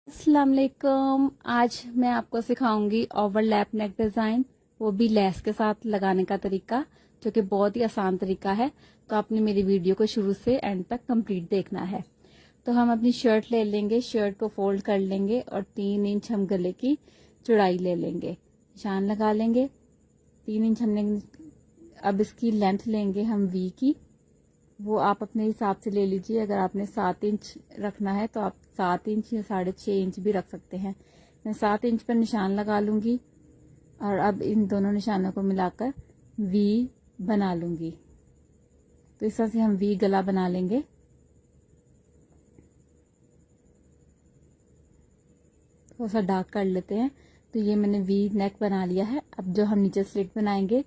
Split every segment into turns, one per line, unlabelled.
अस्सलाम वालेकुम। आज मैं आपको सिखाऊंगी ओवरलैप नेक डिजाइन, वो भी लेस के साथ लगाने का तरीका, जो कि बहुत ही आसान तरीका है। तो आपने मेरी वीडियो को शुरू से एंड तक कंप्लीट देखना है। तो हम अपनी शर्ट ले लेंगे, शर्ट को फोल्ड कर लेंगे और 3 इंच हम गले की चौड़ाई ले लेंगे, निशान लगा लेंगे। 3 इंच हमने, अब इसकी लेंथ लेंगे हम वी की, वो आप अपने हिसाब से ले लीजिए। अगर आपने 7 इंच रखना है तो आप 7 इंच या 6.5 इंच भी रख सकते हैं। मैं 7 इंच पर निशान लगा लूंगी और अब इन दोनों निशानों को मिलाकर वी बना लूंगी। तो इस तरह से हम वी गला बना लेंगे। थोड़ा सा डार्क कर लेते हैं। तो ये मैंने वी नेक बना लिया है। अब जो हम नीचे स्लिट बनाएंगे,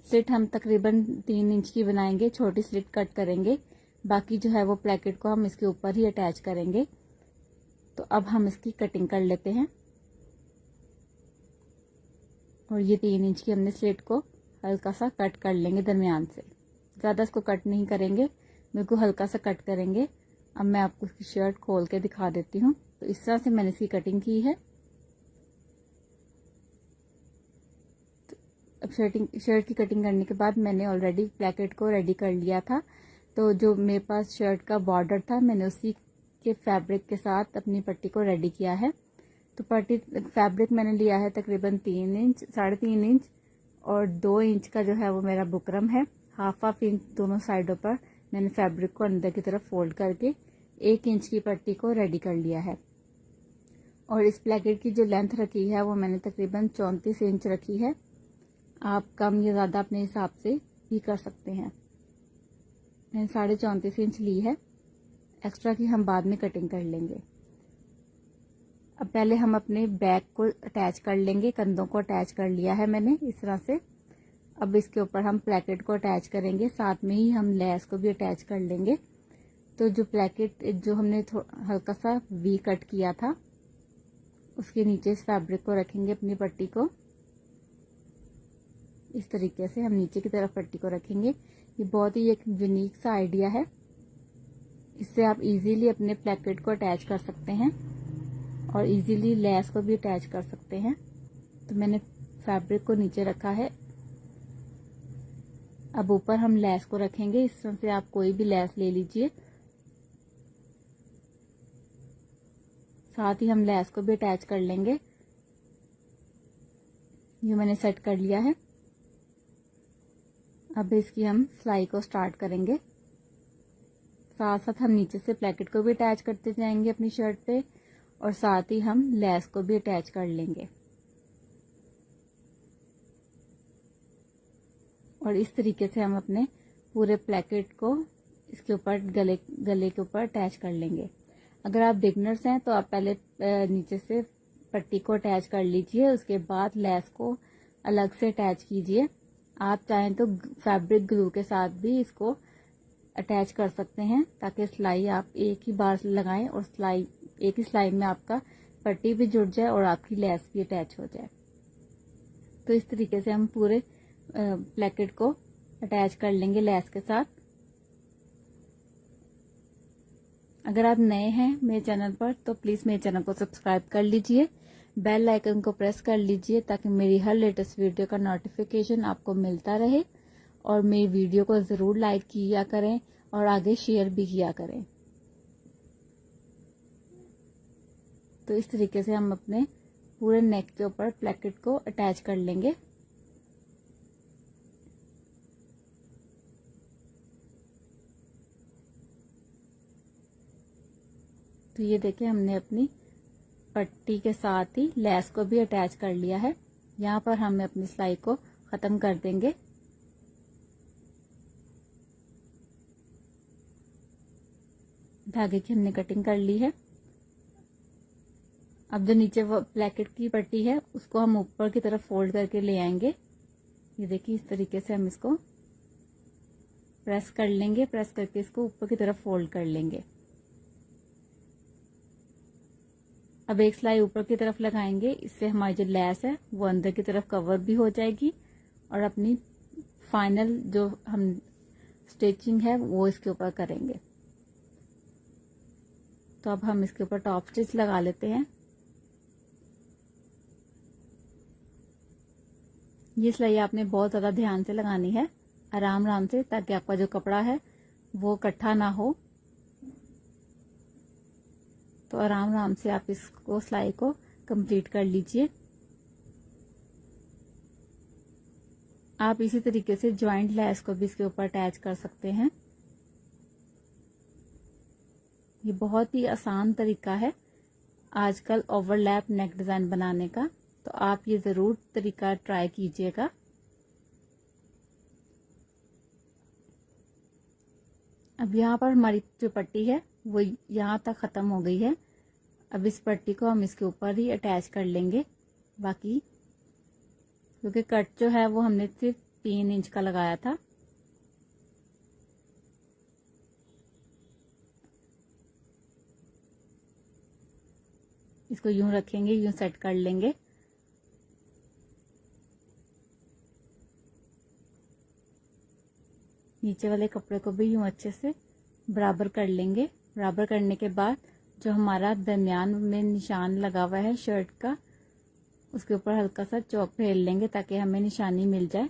स्लिट हम तकरीबन 3 इंच की बनाएंगे, छोटी स्लिट कट करेंगे। बाकी जो है वो प्लेकेट को हम इसके ऊपर ही अटैच करेंगे। तो अब हम इसकी कटिंग कर लेते हैं। और ये 3 इंच की हमने स्लिट को हल्का सा कट कर लेंगे दरमियान से, ज़्यादा इसको कट नहीं करेंगे, बिल्कुल हल्का सा कट करेंगे। अब मैं आपको इसकी शर्ट खोल के दिखा देती हूँ। तो इस तरह से मैंने इसकी कटिंग की है। अब शर्ट की कटिंग करने के बाद मैंने ऑलरेडी प्लेकेट को रेडी कर लिया था। तो जो मेरे पास शर्ट का बॉर्डर था, मैंने उसी के फैब्रिक के साथ अपनी पट्टी को रेडी किया है। तो पट्टी फैब्रिक मैंने लिया है तकरीबन 3 इंच, 3.5 इंच और 2 इंच का जो है वो मेरा बुकरम है। हाफ इंच दोनों साइडों पर मैंने फैब्रिक को अंदर की तरफ फोल्ड करके 1 इंच की पट्टी को रेडी कर लिया है। और इस प्लेकेट की जो लेंथ रखी है वो मैंने तकरीबन 34 इंच रखी है। आप कम या ज़्यादा अपने हिसाब से भी कर सकते हैं। मैंने 34.5 इंच ली है। एक्स्ट्रा की हम बाद में कटिंग कर लेंगे। अब पहले हम अपने बैक को अटैच कर लेंगे, कंधों को अटैच कर लिया है मैंने इस तरह से। अब इसके ऊपर हम प्लेकेट को अटैच करेंगे, साथ में ही हम लेस को भी अटैच कर लेंगे। तो जो प्लेकेट जो हमने हल्का सा वी कट किया था, उसके नीचे इस फैब्रिक को रखेंगे, अपनी पट्टी को इस तरीके से हम नीचे की तरफ पट्टी को रखेंगे। ये बहुत ही एक यूनिक सा आइडिया है। इससे आप इजीली अपने प्लेकेट को अटैच कर सकते हैं और इजीली लेस को भी अटैच कर सकते हैं। तो मैंने फैब्रिक को नीचे रखा है। अब ऊपर हम लेस को रखेंगे। इस तरह से आप कोई भी लेस ले लीजिए, साथ ही हम लेस को भी अटैच कर लेंगे। ये मैंने सेट कर लिया है। अब इसकी हम सिलाई को स्टार्ट करेंगे। साथ साथ हम नीचे से प्लेकेट को भी अटैच करते जाएंगे अपनी शर्ट पे और साथ ही हम लेस को भी अटैच कर लेंगे। और इस तरीके से हम अपने पूरे प्लेकेट को इसके ऊपर गले के ऊपर अटैच कर लेंगे। अगर आप बिगनर्स हैं तो आप पहले नीचे से पट्टी को अटैच कर लीजिए, उसके बाद लेस को अलग से अटैच कीजिए। आप चाहें तो फैब्रिक ग्लू के साथ भी इसको अटैच कर सकते हैं, ताकि सिलाई आप एक ही बार लगाएं और सिलाई एक ही सिलाई में आपका पट्टी भी जुड़ जाए और आपकी लेस भी अटैच हो जाए। तो इस तरीके से हम पूरे प्लेकेट को अटैच कर लेंगे लेस के साथ। अगर आप नए हैं मेरे चैनल पर तो प्लीज़ मेरे चैनल को सब्सक्राइब कर लीजिए, बेल आइकन को प्रेस कर लीजिए ताकि मेरी हर लेटेस्ट वीडियो का नोटिफिकेशन आपको मिलता रहे। और मेरी वीडियो को ज़रूर लाइक किया करें और आगे शेयर भी किया करें। तो इस तरीके से हम अपने पूरे नेक के ऊपर प्लेकेट को अटैच कर लेंगे। तो ये देखिए, हमने अपनी पट्टी के साथ ही लेस को भी अटैच कर लिया है। यहाँ पर हम अपनी सिलाई को ख़त्म कर देंगे। धागे की हमने कटिंग कर ली है। अब जो नीचे वो प्लेकेट की पट्टी है उसको हम ऊपर की तरफ फोल्ड करके ले आएंगे। ये देखिए, इस तरीके से हम इसको प्रेस कर लेंगे, प्रेस करके इसको ऊपर की तरफ फोल्ड कर लेंगे। अब एक सिलाई ऊपर की तरफ लगाएंगे, इससे हमारी जो लेस है वो अंदर की तरफ कवर भी हो जाएगी और अपनी फाइनल जो हम स्टिचिंग है वो इसके ऊपर करेंगे। तो अब हम इसके ऊपर टॉप स्टिच लगा लेते हैं। ये सिलाई आपने बहुत ज़्यादा ध्यान से लगानी है, आराम आराम से, ताकि आपका जो कपड़ा है वो इकट्ठा ना हो। तो आराम आराम से आप इसको सिलाई को कंप्लीट कर लीजिए। आप इसी तरीके से जॉइंट लेस को भी इसके ऊपर अटैच कर सकते हैं। ये बहुत ही आसान तरीका है आजकल ओवरलैप नेक डिजाइन बनाने का, तो आप ये जरूर तरीका ट्राई कीजिएगा। अब यहाँ पर हमारी जो पट्टी है वो यहाँ तक खत्म हो गई है। अब इस पट्टी को हम इसके ऊपर ही अटैच कर लेंगे। बाकी क्योंकि कट जो है वो हमने सिर्फ 3 इंच का लगाया था। इसको यूं रखेंगे, यूं सेट कर लेंगे। नीचे वाले कपड़े को भी यूं अच्छे से बराबर कर लेंगे। बराबर करने के बाद जो हमारा दरमियान में निशान लगा हुआ है शर्ट का, उसके ऊपर हल्का सा चौक फेर लेंगे ताकि हमें निशानी मिल जाए।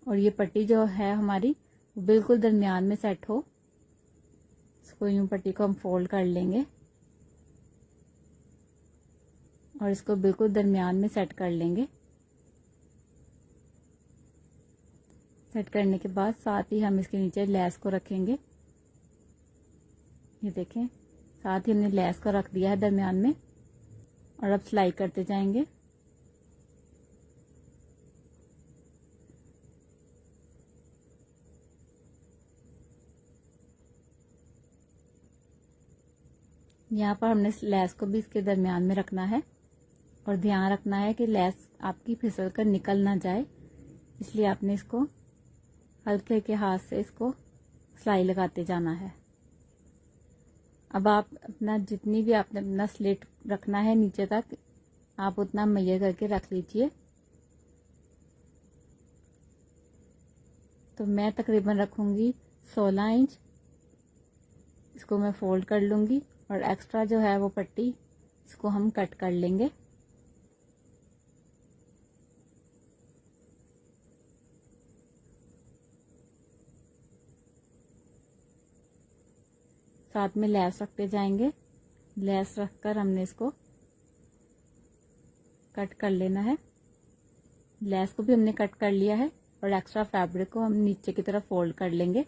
और ये पट्टी जो है हमारी वो बिल्कुल दरमियान में सेट हो। इसको यूं पट्टी को हम फोल्ड कर लेंगे और इसको बिल्कुल दरमियान में सेट कर लेंगे। सेट करने के बाद साथ ही हम इसके नीचे लेस को रखेंगे। ये देखें, साथ ही हमने लेस को रख दिया है दरमियान में। और अब सिलाई करते जाएंगे। यहाँ पर हमने लेस को भी इसके दरमियान में रखना है और ध्यान रखना है कि लेस आपकी फिसल कर निकल ना जाए, इसलिए आपने इसको हल्के के हाथ से इसको सिलाई लगाते जाना है। अब आप अपना जितनी भी आपने अपना स्लिट रखना है नीचे तक, आप उतना मैयर करके रख लीजिए। तो मैं तकरीबन रखूंगी 16 इंच। इसको मैं फोल्ड कर लूंगी और एक्स्ट्रा जो है वो पट्टी इसको हम कट कर लेंगे। साथ में लेस रखते जाएंगे। लेस रखकर हमने इसको कट कर लेना है। लेस को भी हमने कट कर लिया है और एक्स्ट्रा फैब्रिक को हम नीचे की तरफ फोल्ड कर लेंगे।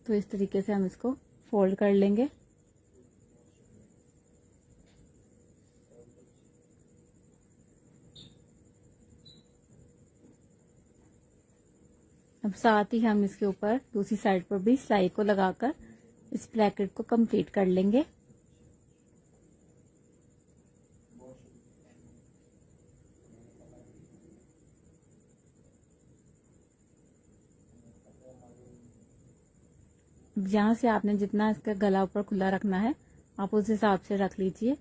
तो इस तरीके से हम इसको फोल्ड कर लेंगे। अब साथ ही हम इसके ऊपर दूसरी साइड पर भी सिलाई को लगाकर इस ब्रैकेट को कंप्लीट कर लेंगे। यहाँ से आपने जितना इसका गला ऊपर खुला रखना है आप उस हिसाब से रख लीजिए।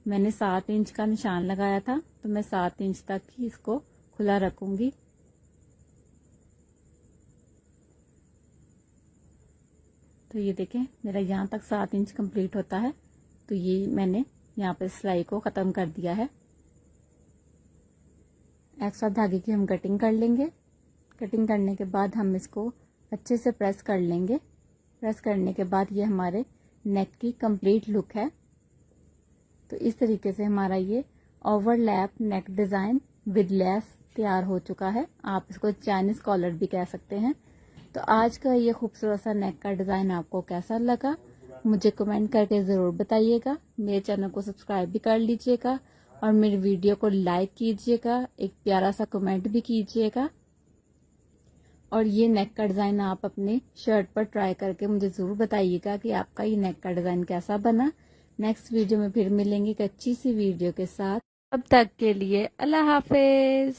मैंने 7 इंच का निशान लगाया था, तो मैं 7 इंच तक ही इसको खुला रखूंगी। तो ये देखें, मेरा यहाँ तक 7 इंच कंप्लीट होता है। तो ये मैंने यहाँ पे सिलाई को ख़त्म कर दिया है। एक्स्ट्रा धागे की हम कटिंग कर लेंगे। कटिंग करने के बाद हम इसको अच्छे से प्रेस कर लेंगे। प्रेस करने के बाद ये हमारे नेक की कंप्लीट लुक है। तो इस तरीके से हमारा ये overlap neck design with less तैयार हो चुका है। आप इसको चाइनीज कॉलर भी कह सकते हैं। तो आज का ये खूबसूरत सा नेक का डिज़ाइन आपको कैसा लगा मुझे कमेंट करके ज़रूर बताइएगा। मेरे चैनल को सब्सक्राइब भी कर लीजिएगा और मेरी वीडियो को लाइक कीजिएगा, एक प्यारा सा कमेंट भी कीजिएगा। और ये नेक का डिज़ाइन आप अपने शर्ट पर ट्राई करके मुझे ज़रूर बताइएगा कि आपका ये नेक का डिज़ाइन कैसा बना। नेक्स्ट वीडियो में फिर मिलेंगे एक अच्छी सी वीडियो के साथ। तब तक के लिए अल्लाह हाफिज।